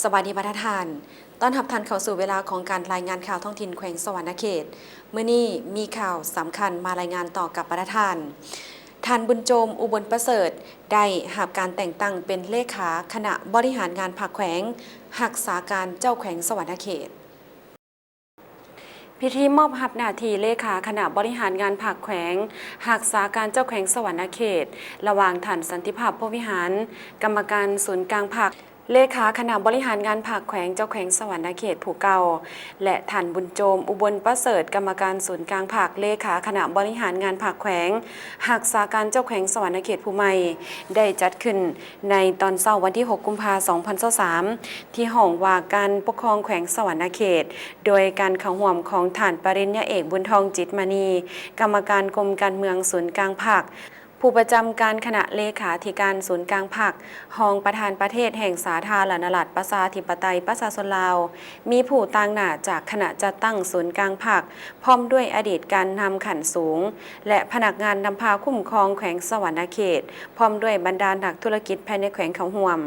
สวัสดีประธานต้อนรับท่านเข้าสู่เวลาของการรายงานข่าวท้องถิ่นแขวงสวรรณเขตมื้อนี้มีข่าวสำคัญมารายงานต่อกับประธานท่านบุญโจมอุบลประเสริฐได้รับการแต่งตั้งเป็นเลขาคณะบริหารงานภาคแขวงรักษาการเจ้าแขวงสวรรณเขตพิธีมอบรับหน้าที่เลขาคณะบริหารงานภาคแขวงรักษาการเจ้าแขวงสวรรณเขตระหว่างท่านสันติภาพโพวิหารกรรมการศูนย์กลางภาคเลขาคณะบริหารงานภาคแขวงเจ้าแขวงสวรรณเขตผู้เก่าและท่านบุญโจมอุบลประเสริฐกรรมการศูนย์กลางภาคเลขาคณะบริหารงานภาคแขวงรักษาการเจ้าแขวงสวรรณเขตผู้ใหม่ได้จัดขึ้นในตอนเช้าวันที่6กุมภาพันธ์2023ที่ห้องว่าการปกครองแขวงสวรรณเขตโดยการเข้าร่วมของท่านปริญญาเอกบุญทองจิตมณีกรรมการกรมการเมืองศูนย์กลางภาคผู้ประจำการคณะเลขาธิการศูนย์กลางภาครองประธานประเทศแห่งสาธารณรัฐประชาธิปไตยประชาชนลาวมีผู้ต่างหน้าจากคณะจัดตั้งศูนย์กลางภาคพร้อมด้วยอดีตการนำขันสูงและพนักงานนำพาคุ้มครองแขวงสวรรณเขตพร้อมด้วยบรรดานักธุรกิจภายในแขวงเขาห่วม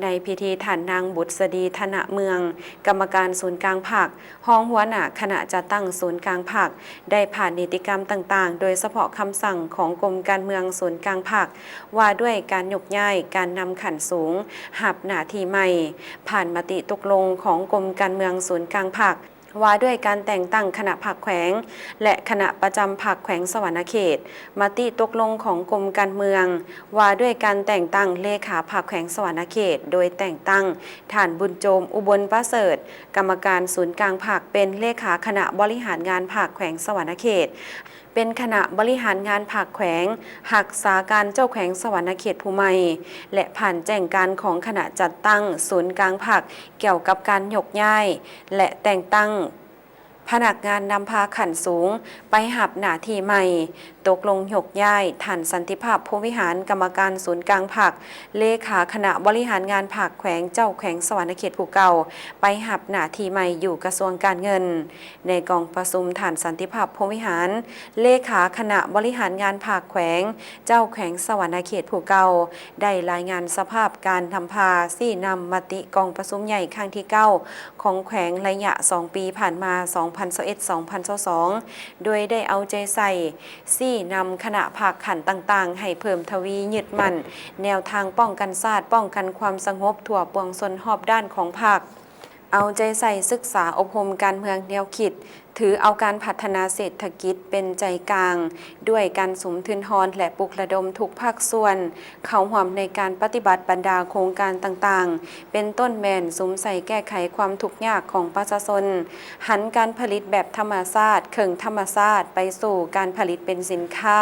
ในพิธีท่านนางบุษดีธนเมืองกรรมการศูนย์กลางภาครองหัวหน้าคณะจัดตั้งศูนย์กลางภาคได้ผ่านนิติกรรมต่างๆโดยเฉพาะคำสั่งของกรมการเมืองศูนย์กลางภาคว่าด้วยการยกย้ายการนำขันสูงหับหน้าที่ใหม่ผ่านมติตกลงของกรมการเมืองศูนย์กลางภาคว่าด้วยการแต่งตั้งคณะภาคแขวงและคณะประจำภาคแขวงสวรรณเขตมติตกลงของกรมการเมืองว่าด้วยการแต่งตั้งเลขาภาคแขวงสวรรณเขตโดยแต่งตั้งท่านบุญโจมอุบลประเสริฐกรรมการศูนย์กลางภาคเป็นเลขาคณะบริหารงานภาคแขวงสวรรณเขตเป็นคณะบริหารงานภาคแขวงรักษาการเจ้าแขวงสวรรณเขตผู้ใหม่และผ่านแจ้งการของคณะจัดตั้งศูนย์กลางภาคเกี่ยวกับการยกย้ายและแต่งตั้งพนักงานนำพาขันสูงไปหับหน้าที่ใหม่ตกลงยกย้ายท่านสันติภาพโพวิหารกรรมการศูนย์กลางภาคเลขาคณะบริหารงานภาคแขวงเจ้าแขวงสวรรณเขตผู้เก่าไปหับหน้าที่ใหม่อยู่กระทรวงการเงินในกองประชุมท่านสันติภาพโพวิหารเลขาคณะบริหารงานภาคแขวงเจ้าแขวงสวรรณเขตผู้เก่าได้รายงานสภาพการทำพาซี่นำมติกองประชุมใหญ่ครั้งที่9ของแขวงระยะ2ปีผ่านมา2021-2022โดยได้เอาใจใส่ซี่นำคณะภาคขันต่างๆให้เพิ่มทวียึดมั่นแนวทางป้องกันชาติป้องกันความสงบทั่วปวงชนรอบด้านของภาคเอาใจใส่ศึกษาอบรมการเมืองแนวคิดถือเอาการพัฒนาเศรษฐกิจเป็นใจกลางด้วยการสุมทุนทอนและปลุกระดมทุกภาคส่วนเข้าร่วมในการปฏิบัติบรรดาโครงการต่างๆเป็นต้นแมนสุมใส่แก้ไขความทุกข์ยากของประชาชนหันการผลิตแบบธรรมชาติเข่งธรรมชาติไปสู่การผลิตเป็นสินค้า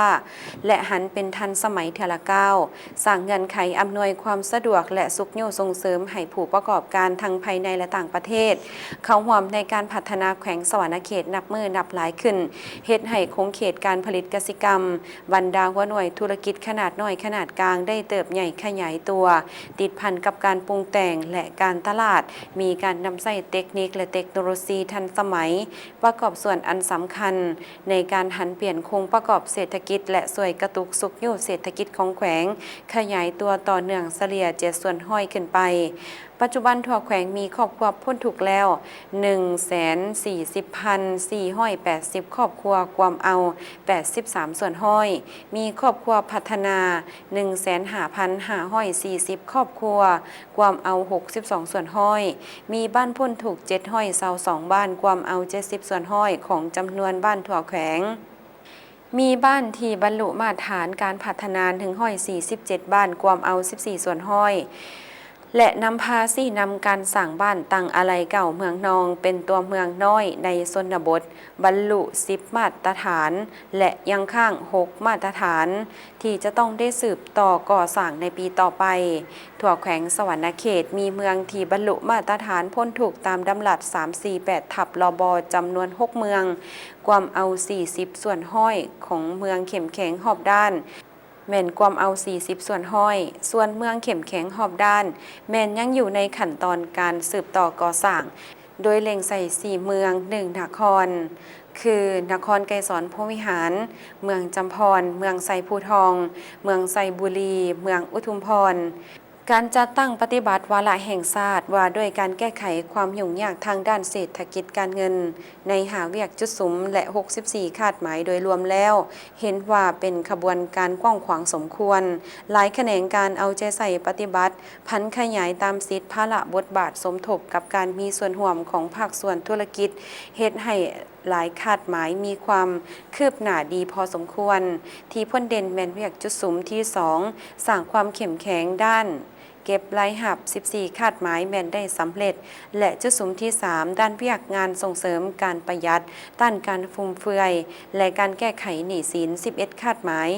และหันเป็นทันสมัยเทอละก้าวสร้างเงื่อนไขอำนวยความสะดวกและสุขโยส่งเสริมให้ผู้ประกอบการทั้งภายในและต่างประเทศเข้าร่วมในการพัฒนาแขวงสวรรณเขตนับมือนับหลายขึ้นเฮ็ดให้คงเขตการผลิตกสิกรรมบรรดาหัวหน่วยธุรกิจขนาดน้อยขนาดกลางได้เติบใหญ่ขยายตัวติดพันกับการปรุงแต่งและการตลาดมีการนำใช้เทคนิคและเทคโนโลยีทันสมัยประกอบส่วนอันสำคัญในการหันเปลี่ยนโครงประกอบเศรษฐกิจและช่วยกระตุกสุขอยู่เศรษฐกิจของแขวงขยายตัวต่อเนื่องเฉลี่ย7ส่วนห้อยขึ้นไปปัจจุบันทั่วแขวงมีครอบครัวพ้นทุกข์แล้ว 140,480 ครอบครัวความเอา83ส่วนห้อยมีครอบครัวพัฒนา 155,540 ครอบครัวความเอา62ส่วนห้อยมีบ้านพ้นทุกข์7ห้อย22บ้านความเอา70ส่วนห้อยของจำนวนบ้านทั่วแขวงมีบ้านที่บรรลุมาตรฐานการพัฒนาถึงห้อย47บ้านความเอา14ส่วนห้อยและนำพาซี่นำการสั่งบ้านตั้งอะไรเก่าเมืองนองเป็นตัวเมืองน้อยในชนบทบรรลุ10มาตรฐานและยังข้าง6มาตรฐานที่จะต้องได้สืบต่อก่อสร้างในปีต่อไปทั่วแขวงสวรรณเขตมีเมืองที่บรรลุมาตรฐานพ้นถูกตามดำรัส348ทับลบจำนวน6เมืองความเอา40ส่วนห้อยของเมืองเข้มแข็งหอบด้านแม่นความเอา40ส่วนห้อยส่วนเมืองเข้มแข็งหอบด้านแม่นยังอยู่ในขั้นตอนการสืบต่อก่อสร้างโดยเล็งใส่4เมือง1นครคือนครไกรสอนโพวิหารเมืองจำพรเมืองไซภูทองเมืองไซบุรีเมืองอุทุมพร การจัดตั้งปฏิบัติวาระแห่งชาติว่าด้วยการแก้ไขความยุ่งยากทางด้านเศรษฐกิจการเงินในหาเวียกจุดสุมและ64คาดหมายโดยรวมแล้วเห็นว่าเป็นขบวนการกว้างขวางสมควรหลายแขนงการเอาใจใส่ปฏิบัติพันขยายตามสิทธิภาระบทบาทสมทบกับการมีส่วนร่วมของภาคส่วนธุรกิจเฮ็ดให้หลายคาดหมายมีความคืบหน้าดีพอสมควรที่พ้นเด่นแมนเวียกจุดสุมที่2สร้างความเข้มแข็งด้านเก็บรายหับ14คาดหมายแม่นได้สำเร็จและจุดสุมที่3ด้านเวียกงานส่งเสริมการประหยัดต้านการฟุ่มเฟือยและการแก้ไขหนี้สิน11คาดหมาย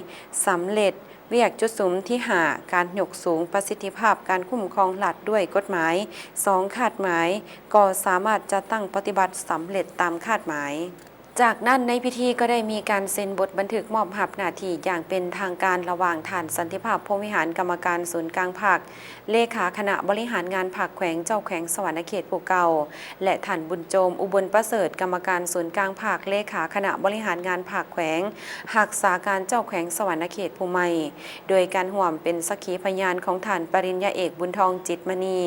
สำเร็จเวียกจุดสุมที่5การยกสูงประสิทธิภาพการคุ้มครองหลัดด้วยกฎหมาย2คาดหมายก็สามารถจะตั้งปฏิบัติสำเร็จตามคาดหมายจากนั้นในพิธีก็ได้มีการเซ็นบทบันทึกมอบหับหน้าที่อย่างเป็นทางการระหว่างฐานสันติภาพพรหมวิหารกรรมการศูนย์กลางภาคเลขาคณะบริหารงานภาคแขวงเจ้าแขวงสวรรณเขตผู้เก่าและฐานบุญโจมอุบลประเสริฐกรรมการศูนย์กลางภาคเลขาคณะบริหารงานภาคแขวงหักษาการเจ้าแขวงสวรรณเขตผู้ใหม่โดยการห่วมเป็นสักขีพยานของฐานปริญญาเอกบุญทองจิตมณี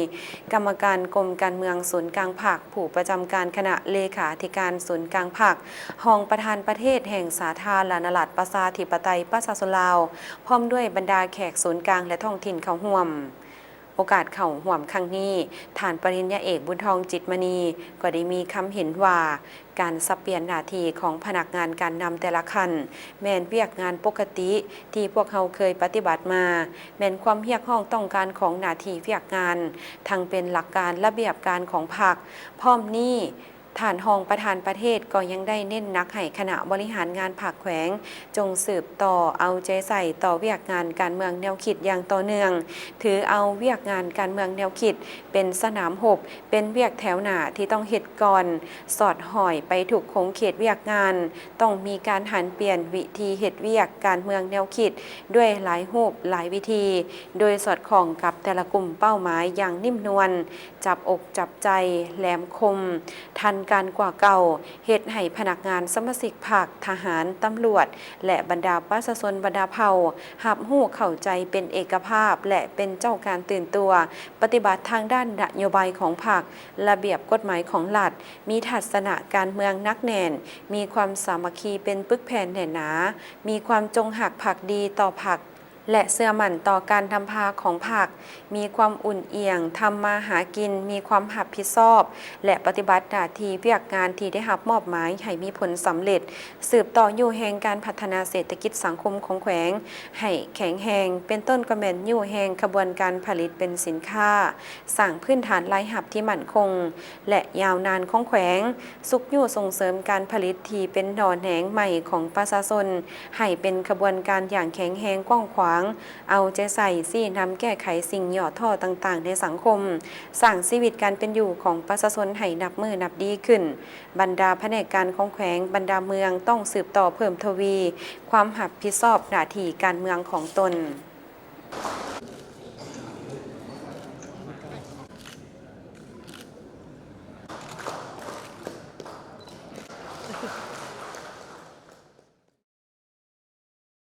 กรรมการกรมการเมืองศูนย์กลางภาคผู้ประจำการคณะเลขาธิการศูนย์กลางภาคห้องประธานประเทศแห่งสาธารณรัฐประชาธิปไตยประชาชนลาวพร้อมด้วยบรรดาแขกศูนย์กลางและท้องถิ่นเข้าร่วมโอกาสเข้าร่วมครั้งนี้ฐานปริญญาเอกบุญทองจิตมณีก็ได้มีคำเห็นว่าการสับเปลี่ยนหน้าที่ของพนักงานการนำแต่ละขั้นแม่นเวียกงานปกติที่พวกเขาเคยปฏิบัติมาแม่นความเรียกร้องต้องการของหน้าที่เวียกงานทั้งเป็นหลักการระเบียบการของพรรคพร้อมนี้ฐานห้องประธานประเทศก็ยังได้เน้นนักให้คณะบริหารงานภาคแขวงจงสืบต่อเอาใจใส่ต่อเวียกงานการเมืองแนวคิดอย่างต่อเนื่องถือเอาเวียกงานการเมืองแนวคิดเป็นสนามหบเป็นเวียกแถวหน้าที่ต้องเฮ็ดก่อนสอดห่อยไปถูกโคงเขตเวียกงานต้องมีการหันเปลี่ยนวิธีเฮ็ดเวียกการเมืองแนวคิดด้วยหลายรูปหลายวิธีโดยสอดคล้องกับแต่ละกลุ่มเป้าหมายอย่างนิ่มนวลจับอกจับใจแหลมคมทันการกว่าเก่าเฮ็ดให้พนักงานสมาชิกภาคทหารตำรวจและบรรดาประชาชนบรรดาเผ่าหับหู้เข้าใจเป็นเอกภาพและเป็นเจ้าการตื่นตัวปฏิบัติทางด้านนโยบายของพรรคระเบียบกฎหมายของรัฐมีทัศนะการเมืองนักแน่นมีความสามัคคีเป็นปึกแผ่นแน่นหนามีความจงหักภักดีต่อพรรคและเชื่อมั่นต่อการทำพาของพรรคมีความอุ่นเอียงทำมาหากินมีความรับผิดชอบและปฏิบัติหน้าที่เวียกงานที่ได้รับมอบหมายให้มีผลสำเร็จสืบต่ออยู่แห่งการพัฒนาเศรษฐกิจสังคมของแขวงให้แข็งแรงเป็นต้นกระแม่นอยู่แห่งขบวนการผลิตเป็นสินค้าสร้างพื้นฐานรายรับที่มั่นคงและยาวนานของแขวงสุขอยู่ส่งเสริมการผลิตที่เป็นดอนแหงใหม่ของประชาชนให้เป็นขบวนการอย่างแข็งแรงกว้างขวางเอาใจใส่ซี่นำแก้ไขสิ่งหย่อท่อต่างๆในสังคมสร้างชีวิตการเป็นอยู่ของประชาชนให้นับมือนับดีขึ้นบรรดาแผนกการของแขวงบรรดาเมืองต้องสืบต่อเพิ่มทวีความรับผิดชอบหน้าที่การเมืองของตน